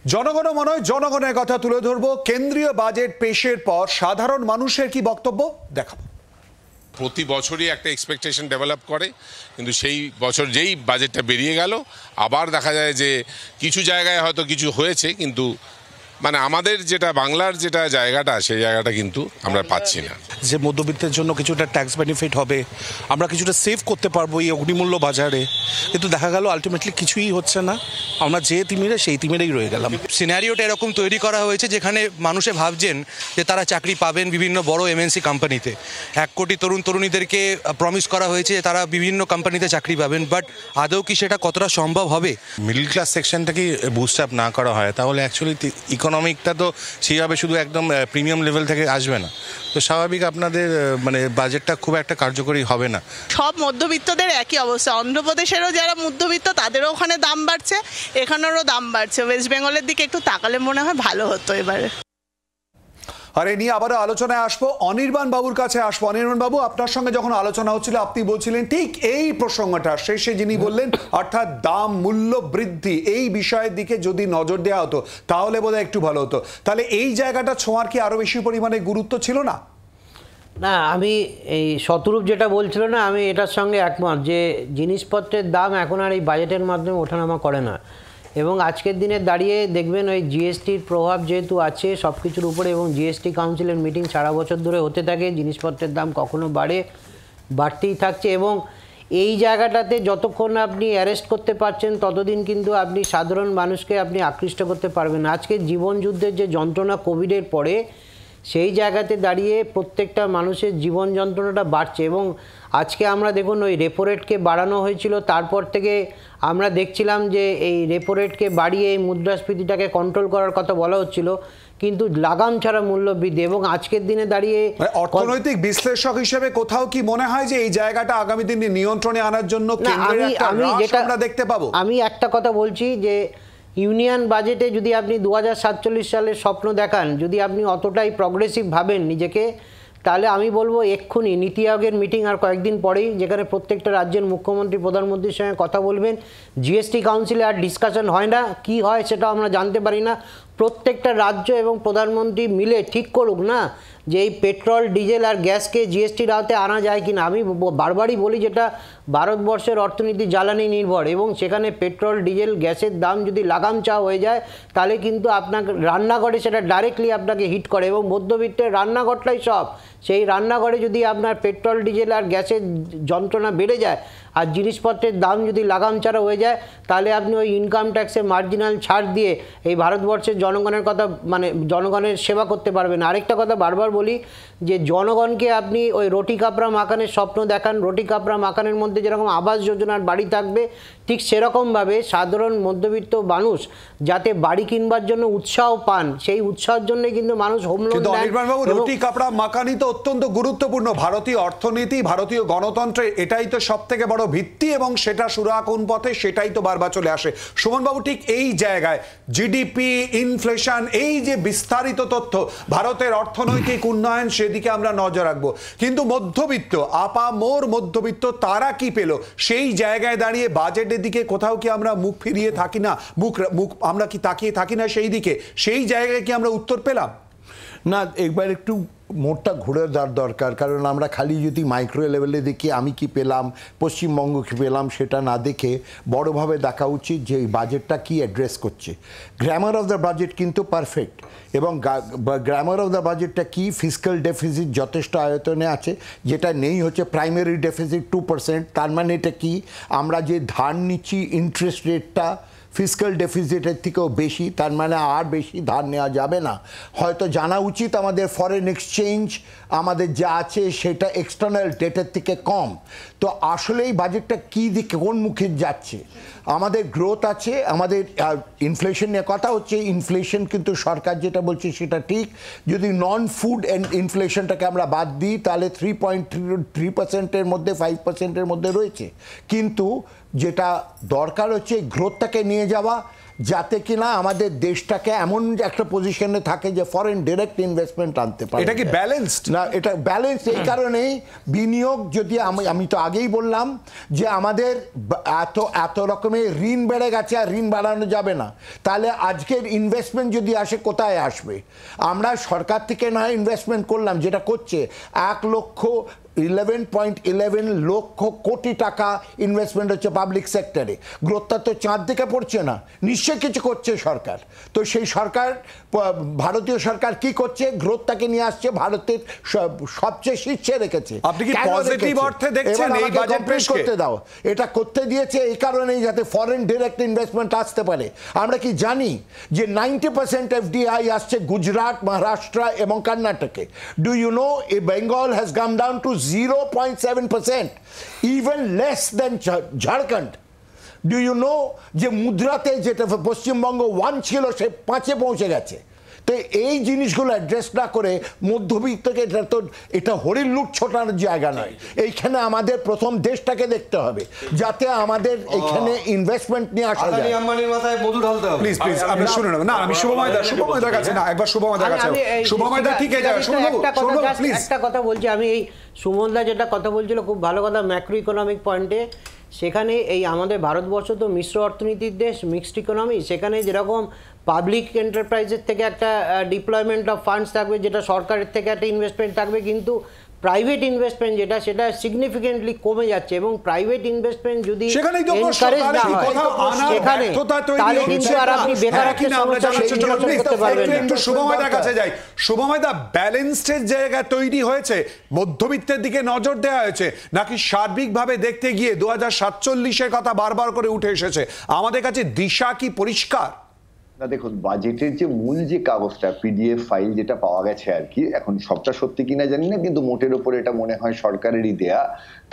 জনগণ মনে জনগণের কথা তুলে ধরবো। কেন্দ্রীয় বাজেট পেশের পর সাধারণ মানুষের কি বক্তব্য দেখাবো। প্রতি বছরই একটা এক্সপেকটেশন ডেভেলপ করে, কিন্তু সেই বছর যেই বাজেটটা বেরিয়ে গেল আবার দেখা যায় যে কিছু জায়গায় হয়তো কিছু হয়েছে, কিন্তু মানে আমাদের যেটা বাংলার যেটা জায়গাটা সেই জায়গাটা কিন্তু আমরা পাচ্ছি না। যে মধ্যবিত্তের জন্য কিছুটা ট্যাক্স বেনিফিট হবে, আমরা কিছুটা সেভ করতে পারবো এই অগ্নিমূল্য বাজারে, কিন্তু দেখা গেল আলটিমেটলি কিছুই হচ্ছে না। আমরা যে তিমিরে সেই তিমিরেই রয়ে গেলাম। সিনারিওটা এরকম তৈরি করা হয়েছে যেখানে মানুষে ভাবছেন যে তারা চাকরি পাবেন বিভিন্ন বড় এমএনসি কোম্পানিতে। 1 কোটি তরুণ তরুণীদেরকে প্রমিস করা হয়েছে যে তারা বিভিন্ন কোম্পানিতে চাকরি পাবেন, বাট আদৌ কি সেটা কতটা সম্ভব হবে? মিডল ক্লাস সেকশনটাকে বুস্ট আপ না করা হয় তাহলে অ্যাকচুয়ালি ইকোনমিকটা তো সেইভাবে শুধু একদম প্রিমিয়াম লেভেল থেকে আসবে না। তো স্বাভাবিক আপনাদের মানে বাজেটটা খুব একটা কার্যকরী হবে না। সব মধ্যবিত্তদের একই অবস্থা। অন্ধ্রপ্রদেশেরও যারা মধ্যবিত্ত তাদেরও ওখানে দাম বাড়ছে, এখানেরও দাম বাড়ছে। ওয়েস্ট বেঙ্গলের দিকে একটু তাকালে মনে হয় ভালো হতো এবারে। আর এ নিয়ে আবারও আলোচনায় আসবো, অনির্বাণ বাবুর কাছে আসবো। অনির্বাণ বাবু, আপনার সঙ্গে যখন আলোচনা হচ্ছিল আপনি বলছিলেন ঠিক এই প্রসঙ্গটা শেষে যিনি বললেন, অর্থাৎ দাম মূল্য বৃদ্ধি এই বিষয়ের দিকে যদি নজর দেওয়া হতো তাহলে বোধহয় একটু ভালো হতো। তাহলে এই জায়গাটা ছোঁয়ার কি আরো বেশি পরিমাণে গুরুত্ব ছিল না? না, আমি এই শতরূপ যেটা বলছিল না, আমি এটার সঙ্গে একমত যে জিনিসপত্রের দাম এখন আর এই বাজেটের মাধ্যমে ওঠানামা করে না। এবং আজকের দিনে দাঁড়িয়ে দেখবেন ওই জিএসটির প্রভাব যেহেতু আছে সব কিছুর উপরে, এবং জিএসটি কাউন্সিলের মিটিং সারা বছর ধরে হতে থাকে, জিনিসপত্রের দাম কখনো বাড়ে, বাড়তেই থাকছে। এবং এই জায়গাটাতে যতক্ষণ আপনি অ্যারেস্ট করতে পারছেন ততদিন কিন্তু আপনি সাধারণ মানুষকে আপনি আকৃষ্ট করতে পারবেন। আজকে জীবনযুদ্ধের যে যন্ত্রণা কোভিডের পরে, সেই জায়গাতে দাঁড়িয়ে প্রত্যেকটা মানুষের জীবন যন্ত্রণাটা বাড়ছে। এবং আজকে আমরা দেখুন ওই রেপো রেটকে বাড়ানো হয়েছিল, তারপর থেকে আমরা দেখছিলাম যে এই রেপো রেটকে বাড়িয়ে এই মুদ্রাস্ফীতিটাকে কন্ট্রোল করার কথা বলা হচ্ছিল, কিন্তু লাগাম ছাড়া মূল্য বৃদ্ধি। এবং আজকের দিনে দাঁড়িয়ে অর্থনৈতিক বিশ্লেষক হিসেবে কোথাও কি মনে হয় যে এই জায়গাটা আগামী দিনে নিয়ন্ত্রণে আনার জন্য আমরা দেখতে পাবো? আমি একটা কথা বলছি যে ইউনিয়ন বাজেটে যদি আপনি 2047 সালের স্বপ্ন দেখান, যদি আপনি অতটাই প্রগ্রেসিভ ভাবেন নিজেকে, তাহলে আমি বলবো এক্ষুনি নীতি আয়োগের মিটিং আর কয়েকদিন পরেই, যেখানে প্রত্যেকটা রাজ্যের মুখ্যমন্ত্রী প্রধানমন্ত্রীর সঙ্গে কথা বলবেন। জিএসটি কাউন্সিলে আর ডিসকাশন হয় না, কি হয় সেটাও আমরা জানতে পারি না। প্রত্যেকটা রাজ্য এবং প্রধানমন্ত্রী মিলে ঠিক করুক না যে এই পেট্রোল ডিজেল আর গ্যাসকে জিএসটির আওতায় আনা যায় কিনা। আমি বারবারই বলি যেটা ভারতবর্ষের অর্থনীতি জ্বালানি নির্ভর, এবং সেখানে পেট্রোল ডিজেল গ্যাসের দাম যদি লাগাম চাওয়া হয়ে যায় তাহলে কিন্তু আপনাকে রান্নাঘরে সেটা ডাইরেক্টলি আপনাকে হিট করে, এবং মধ্যবিত্তের রান্নাঘরটাই সব। সেই রান্নাঘরে যদি আপনার পেট্রোল ডিজেল আর গ্যাসের যন্ত্রণা বেড়ে যায় আর জিনিসপত্রের দাম যদি লাগাম ছাড়া হয়ে যায়, তাহলে আপনি ওই ইনকাম ট্যাক্সে মার্জিনাল ছাড় দিয়ে এই ভারতবর্ষের জনগণের কথা মানে জনগণের সেবা করতে পারবেন। আরেকটা কথা বারবার বলি যে জনগণকে আপনি ওই রুটি কাপড়া মাখানের স্বপ্ন দেখান, রুটি কাপড়া মাখানের মধ্যে যেরকম আবাস যোজনার বাড়ি থাকবে, ঠিক সেরকমভাবে সাধারণ মধ্যবিত্ত মানুষ যাতে বাড়ি কিনবার জন্য উৎসাহ পান, সেই উৎসাহের জন্য কিন্তু মানুষ হোম লোন দেন। রুটি কাপড়া মাখানি তো অত্যন্ত গুরুত্বপূর্ণ। ভারতীয় অর্থনীতি, ভারতীয় গণতন্ত্রের এটাই তো সব থেকে বড় ভিত্তি, এবং সেটা সুরা কোন পথে সেটাই তো বারবার চলে আসে। সুমন বাবু, ঠিক এই জায়গায় জিডিপি, ইনফ্লেশন, এই যে বিস্তারিত তথ্য, ভারতের অর্থনৈতিক উন্নয়ন, সেদিকে আমরা নজর রাখবো। কিন্তু মধ্যবিত্ত, আপামোর মধ্যবিত্ত, তারা কি পেল? সেই জায়গায় দাঁড়িয়ে বাজেটের দিকে কোথাও কি আমরা মুখ ফিরিয়ে থাকি না, মুখ আমরা কি তাকিয়ে থাকি না সেই দিকে? সেই জায়গায় কি আমরা উত্তর পেলাম না? একবার একটু মোড়টা ঘুরে দেওয়ার দরকার, কারণ আমরা খালি যদি মাইক্রো লেভেলে দেখি আমি কি পেলাম, পশ্চিমবঙ্গ কি পেলাম, সেটা না দেখে বড়োভাবে দেখা উচিত যে এই বাজেটটা কি অ্যাড্রেস করছে। গ্রামার অফ দ্য বাজেট কিন্তু পারফেক্ট, এবং গ্রামার অফ দ্য বাজেটটা কি, ফিসক্যাল ডেফিসিট যথেষ্ট আয়তনে আছে, যেটা নেই হচ্ছে প্রাইমারি ডেফিসিট 2%। তার মানে এটা কি, আমরা যে ধার নিচ্ছি ইন্টারেস্ট রেটটা ফিসক্যাল ডেফিসিটের থেকেও বেশি, তার মানে আর বেশি ধার নেওয়া যাবে না। হয়তো জানা উচিত আমাদের ফরেন এক্সচেঞ্জ আমাদের যা আছে সেটা এক্সটার্নাল ডেটের থেকে কম। তো আসলে এই বাজেটটা কী দিকে কোন মুখে যাচ্ছে? আমাদের গ্রোথ আছে, আমাদের ইনফ্লেশন নিয়ে কথা হচ্ছে। ইনফ্লেশন কিন্তু সরকার যেটা বলছে সেটা ঠিক। যদি নন ফুড অ্যান্ড ইনফ্লেশনটাকে আমরা বাদ দিই তাহলে 3.3%-এর মধ্যে 5%-এর মধ্যে রয়েছে। কিন্তু যেটা দরকার হচ্ছে গ্রোথটাকে নিয়ে যাওয়া, যাতে কিনা আমাদের দেশটাকে এমন একটা পজিশনে থাকে যে ফরেন ডাইরেক্ট ইনভেস্টমেন্ট আনতে পারে। এটা কি ব্যালেন্সড? না, এটা ব্যালেন্স এই কারণেই বিনিয়োগ যদি আমি তো আগেই বললাম যে আমাদের এত রকমের ঋণ বেড়ে গেছে, আর ঋণ বাড়ানো যাবে না। তাহলে আজকের ইনভেস্টমেন্ট যদি আসে, কোথায় আসবে? আমরা সরকার থেকে না ইনভেস্টমেন্ট করলাম, যেটা করছে 11.11 লক্ষ কোটি টাকা ইনভেস্টমেন্ট হচ্ছে পাবলিক সেক্টরে। গ্রোথটা তো চাঁদ দিকে পড়ছে না, নিশ্চয়ই কিছু করছে সরকার। তো সেই সরকার, ভারতীয় সরকার কি করছে? গ্রোথটাকে নিয়ে আসছে, ভারতের সবচেয়ে শীর্ষে রেখেছে। আপনি কি পজিটিভ অর্থে দেখছেন এই বাজেট পেশ করতে দাও? এটা করতে দিয়েছে এই কারণেই যাতে ফরেন ডাইরেক্ট ইনভেস্টমেন্ট আসতে পারে। আমরা কি জানি যে 90% FDI আসছে গুজরাট, মহারাষ্ট্র এবং কর্ণাটকে। Do you know Bengal has come down to 0.7%, even less than Jharkhand. Do you know যে মুদ্রাতে যেটা পশ্চিমবঙ্গ 1 ছিল, সে 5-এ পৌঁছে গেছে। তো এই জিনিসগুলো অ্যাড্রেস না করে মধ্যবিত্তকে, এটা হরিণ লুট ছোটানোর জায়গা নয়। এইখানে আমাদের প্রথম দেশটাকে দেখতে হবে, যাতে আমাদের এখানে ইনভেস্টমেন্ট নিয়ে আসা যায়। আম্বানির মাথায় মধু ঢালতে হবে। প্লিজ আপনি শুনুন না, আমি শুভময়দার কাছে না, একবার শুভময়দার কাছে। শুভময়দা ঠিক আছে, একটা কথা বলছি আমি, এই সুমনদা যেটা কথা বলছিল খুব ভালো কথা, ম্যাক্রো ইকোনমিক পয়েন্টে। সেখানে এই আমাদের ভারতবর্ষ তো মিশ্র অর্থনীতির দেশ, মিক্সড ইকোনমি। সেখানে যেরকম পাবলিক এন্টারপ্রাইজের থেকে একটা ডিপ্লয়মেন্ট অফ ফান্ডস থাকবে, যেটা সরকারের থেকে একটা ইনভেস্টমেন্ট থাকবে, কিন্তু প্রাইভেট ইনভেস্টমেন্ট সেটা সিগনিফিকেন্টলি কমে যাচ্ছে। এবং প্রাইভেট ইনভেস্টমেন্ট যদি এনকারেজ না হয় সেখানে, তাহলে কিন্তু আর আপনি বেকারত্বের সমস্যা করতে পারবেন না। একটু শুভময়দার কাছে যাই। শুভময়দা, ব্যালেন্সড জায়গা তৈরি হয়েছে, মধ্যবিত্তের দিকে নজর দেওয়া হয়েছে, নাকি সার্বিকভাবে দেখতে গিয়ে 2047-এর কথা বারবার করে উঠে এসেছে? আমাদের কাছে দিশা কি পরিষ্কার? না, দেখুন, বাজেটের যে মূল যে কাগজটা, PDF ফাইল যেটা পাওয়া গেছে আর কি, এখন সবটা সত্যি কিনা জানি না, কিন্তু মোটের ওপরে এটা মনে হয় সরকারেরই দেয়া।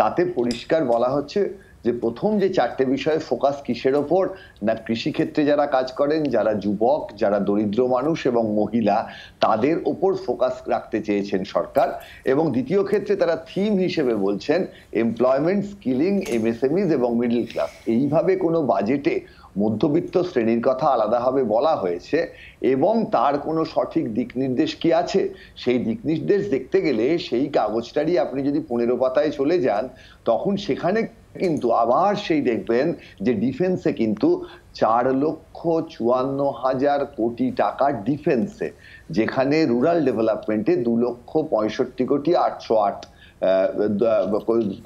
তাতে পরিষ্কার বলা হচ্ছে যে প্রথম যে 4টে বিষয়ে ফোকাস কিসের ওপর না, কৃষিক্ষেত্রে যারা কাজ করেন, যারা যুবক, যারা দরিদ্র মানুষ এবং মহিলা, তাদের ওপর ফোকাস রাখতে চেয়েছেন সরকার। এবং দ্বিতীয় ক্ষেত্রে তারা থিম হিসেবে বলছেন এমপ্লয়মেন্ট, স্কিলিং, MSMEs এবং মিডল ক্লাস। এইভাবে কোনো বাজেটে মধ্যবিত্ত শ্রেণীর কথা আলাদাভাবে বলা হয়েছে এবং তার কোনো সঠিক দিক নির্দেশ কি আছে? সেই দিক নির্দেশ দেখতে গেলে সেই কাগজটারই আপনি যদি 15 পাতায় চলে যান, তখন সেখানে কিন্তু আবার সেই দেখবেন যে ডিফেন্সে কিন্তু 4,54,000 কোটি টাকা ডিফেন্সে, যেখানে রুরাল ডেভেলপমেন্টে 2,65,808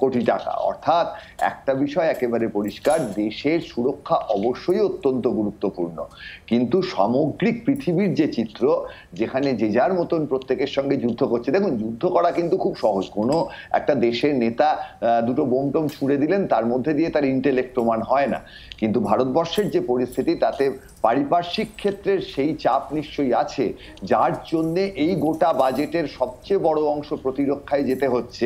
কোটি টাকা। অর্থাৎ একটা বিষয় একেবারে পরিষ্কার, দেশের সুরক্ষা অবশ্যই অত্যন্ত গুরুত্বপূর্ণ, কিন্তু সামগ্রিক পৃথিবীর যে চিত্র, যেখানে যে যার মতন প্রত্যেকের সঙ্গে যুদ্ধ করছে। দেখুন, যুদ্ধ করা কিন্তু খুব সহজ। কোনো একটা দেশের নেতা দুটো বোম টোম ছুড়ে দিলেন, তার মধ্যে দিয়ে তার ইন্টেলেক্ট প্রমাণ হয় না। কিন্তু ভারতবর্ষের যে পরিস্থিতি, তাতে পারিপার্শ্বিক ক্ষেত্রের সেই চাপ নিশ্চয়ই আছে, যার জন্য এই গোটা বাজেটের সবচেয়ে বড় অংশ প্রতিরক্ষায় যেতে হচ্ছে।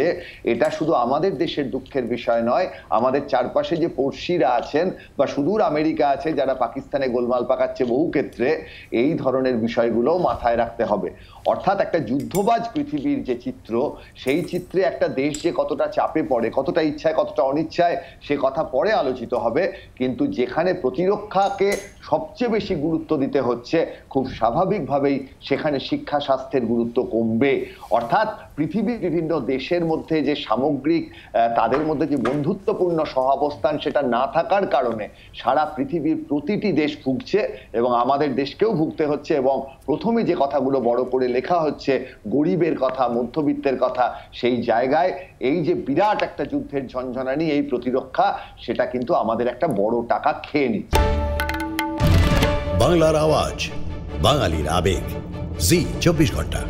এটা শুধু আমাদের দেশের দুঃখের বিষয় নয়, আমাদের চারপাশে যে পড়শিরা আছেন বা সুদূর আমেরিকা আছে, যারা পাকিস্তানে গোলমাল পাকাচ্ছে বহু ক্ষেত্রে, এই ধরনের বিষয়গুলো মাথায় রাখতে হবে। অর্থাৎ একটা যুদ্ধবাজ পৃথিবীর যে চিত্র, সেই চিত্রে একটা দেশ যে কতটা চাপে পড়ে, কতটা ইচ্ছায় কতটা অনিচ্ছায়, সে কথা পরে আলোচিত হবে। কিন্তু যেখানে প্রতিরক্ষাকে সবচেয়ে বেশি গুরুত্ব দিতে হচ্ছে, খুব স্বাভাবিকভাবেই সেখানে শিক্ষা স্বাস্থ্যের গুরুত্ব কমবে। অর্থাৎ পৃথিবীর বিভিন্ন দেশের মধ্যে যে সামগ্রিক তাদের মধ্যে যে বন্ধুত্বপূর্ণ সহাবস্থান, সেটা না থাকার কারণে সারা পৃথিবীর প্রতিটি দেশ ভুগছে এবং আমাদের দেশকেও ভুগতে হচ্ছে। এবং প্রথমে যে কথাগুলো বড় করে লেখা হচ্ছে, গরিবের কথা, মধ্যবিত্তের কথা, সেই জায়গায় এই যে বিরাট একটা যুদ্ধের ঝনঝনানি, এই প্রতিরক্ষা, সেটা কিন্তু আমাদের একটা বড় টাকা খেয়ে নিচ্ছে। বাংলার আওয়াজ, বাঙালির আবেগ, জি 24 ঘন্টা।